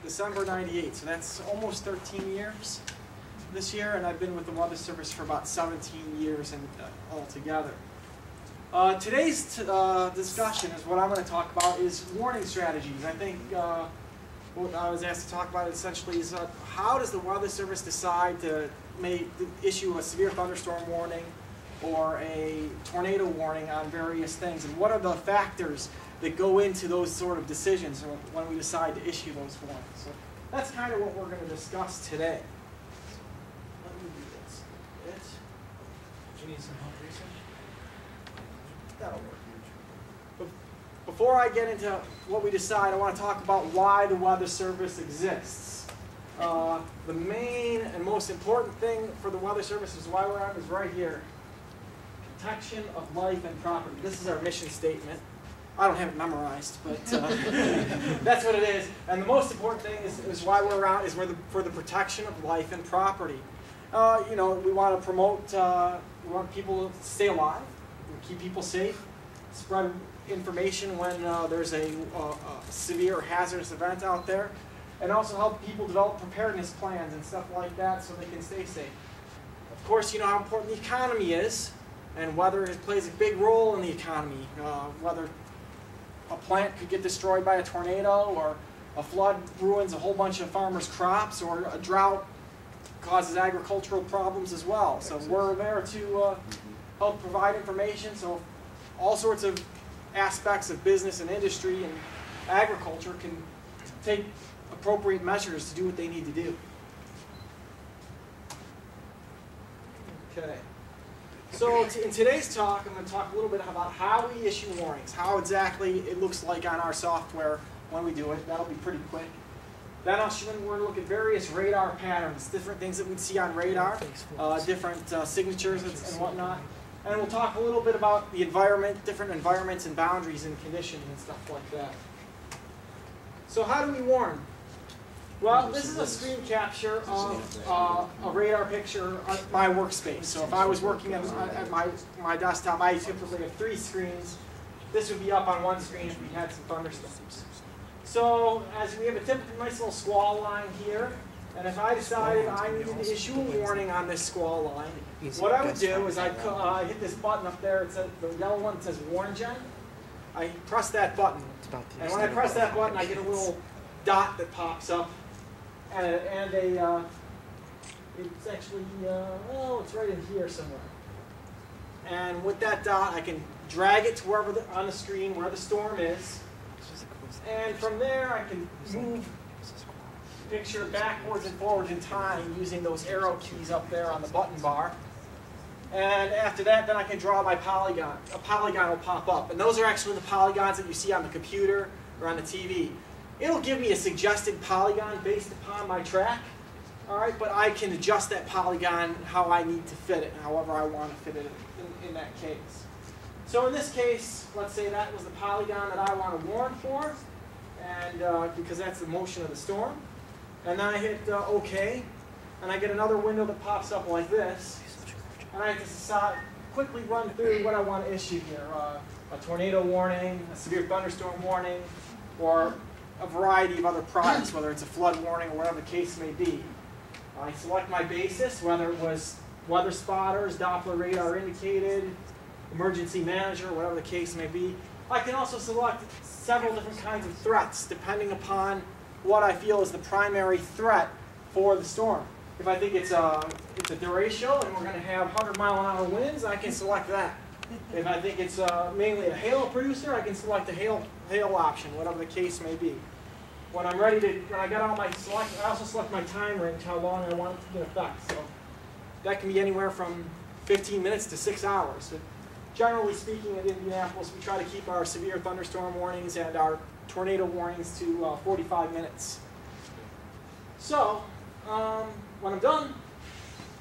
December 98, so that's almost 13 years this year, and I've been with the Weather Service for about 17 years and altogether. Today's discussion is what I'm going to talk about is warning strategies. I think what I was asked to talk about essentially is how does the Weather Service decide to issue a severe thunderstorm warning or a tornado warning on various things, and what are the factors that go into those sort of decisions when we decide to issue those warnings. So that's kind of what we're going to discuss today. Let me do this. Do you need some help, Lisa? That'll work. Before I get into what we decide, I want to talk about why the Weather Service exists. The main and most important thing for the Weather Service is why we're on is right here. Protection of life and property. This is our mission statement. I don't have it memorized, but that's what it is. And the most important thing is why we're around is for the protection of life and property. You know, we want to promote, we want people to stay alive, keep people safe, spread information when there's a severe or hazardous event out there, and also help people develop preparedness plans and stuff like that so they can stay safe. Of course, you know how important the economy is, and weather plays a big role in the economy. Whether a plant could get destroyed by a tornado, or a flood ruins a whole bunch of farmers' crops, or a drought causes agricultural problems as well. So we're there to help provide information so all sorts of aspects of business and industry and agriculture can take appropriate measures to do what they need to do. Okay. So in today's talk, I'm going to talk a little bit about how we issue warnings, how exactly it looks like on our software when we do it. That'll be pretty quick. Then we're going to look at various radar patterns, different things that we'd see on radar, different signatures and whatnot. And we'll talk a little bit about the environment, different environments and boundaries and conditions and stuff like that. So how do we warn? Well, this is a screen capture of a radar picture of my workspace. So if I was working at my desktop, I typically have 3 screens. This would be up on one screen if we had some thunderstorms. So as we have a typical nice little squall line here, and if I decided I needed to issue a warning on this squall line, what I would do is I'd hit this button up there. It's the yellow one that says Warn Gen. I press that button, and when I press that button, I get a little dot that pops up. And it's actually, well, it's right in here somewhere. And with that dot, I can drag it to wherever on the screen where the storm is. And from there, I can move the picture backwards and forwards in time using those arrow keys up there on the button bar. And after that, then I can draw my polygon. A polygon will pop up. And those are actually the polygons that you see on the computer or on the TV. It'll give me a suggested polygon based upon my track, all right, but I can adjust that polygon how I need to fit it, however I want to fit it in that case. So in this case, let's say that was the polygon that I want to warn for, and because that's the motion of the storm. And then I hit OK, and I get another window that pops up like this, and I can quickly run through what I want to issue here. A tornado warning, a severe thunderstorm warning, or a variety of other products, whether it's a flood warning or whatever the case may be. I select my basis, whether it was weather spotters, Doppler radar indicated, emergency manager, whatever the case may be. I can also select several different kinds of threats depending upon what I feel is the primary threat for the storm. If I think it's a derecho and we're going to have 100-mile-an-hour winds, I can select that. If I think it's mainly a hail producer, I can select the hail option, whatever the case may be. When I'm ready to, when I get all my selection, I also select my time range, how long I want it to be in effect. So that can be anywhere from 15 minutes to 6 hours. But generally speaking, at Indianapolis, we try to keep our severe thunderstorm warnings and our tornado warnings to 45 minutes. So when I'm done,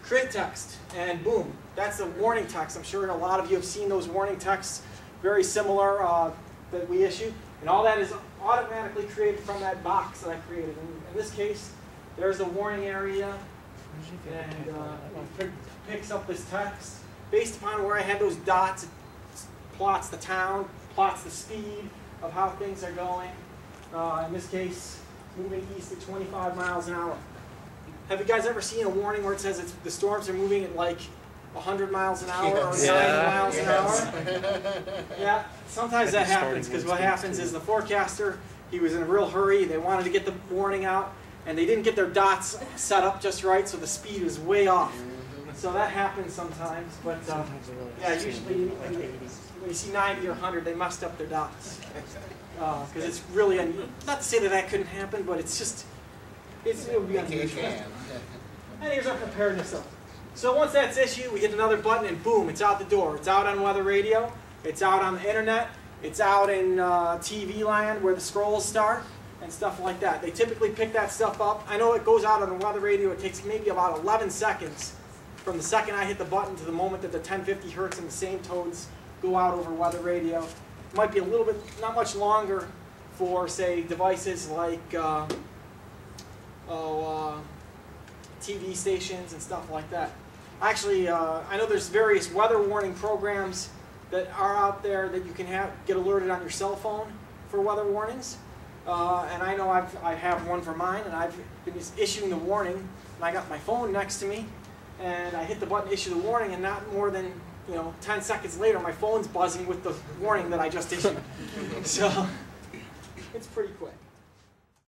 create text, and boom, that's the warning text. I'm sure a lot of you have seen those warning texts, very similar that we issue. And all that is automatically created from that box that I created. In this case, there's the warning area, and it picks up this text. Based upon where I had those dots, it plots the town, plots the speed of how things are going. In this case, moving east at 25 miles an hour. Have you guys ever seen a warning where it says the storms are moving at like 100 miles an hour or 90 miles an hour? Yeah, sometimes that happens because what happens is the forecaster, he was in a real hurry, they wanted to get the warning out, and they didn't get their dots set up just right, so the speed was way off. So that happens sometimes, but yeah, usually when you see 90 or 100, they messed up their dots. Because it's really, not to say that that couldn't happen, but it's just, it would be unusual. And here's our preparedness up. So once that's issued, we hit another button and boom, it's out the door. It's out on weather radio, it's out on the internet, it's out in TV land where the scrolls start and stuff like that. They typically pick that stuff up. I know it goes out on the weather radio, it takes maybe about 11 seconds from the second I hit the button to the moment that the 1050 hertz and the same tones go out over weather radio. It might be a little bit, not much longer for, say, devices like TV stations and stuff like that. Actually, I know there's various weather warning programs that are out there that you can get alerted on your cell phone for weather warnings. And I know I have one for mine, and I've been just issuing the warning, and I got my phone next to me, and I hit the button, issue the warning, and not more than 10 seconds later, my phone's buzzing with the warning that I just issued. So it's pretty quick.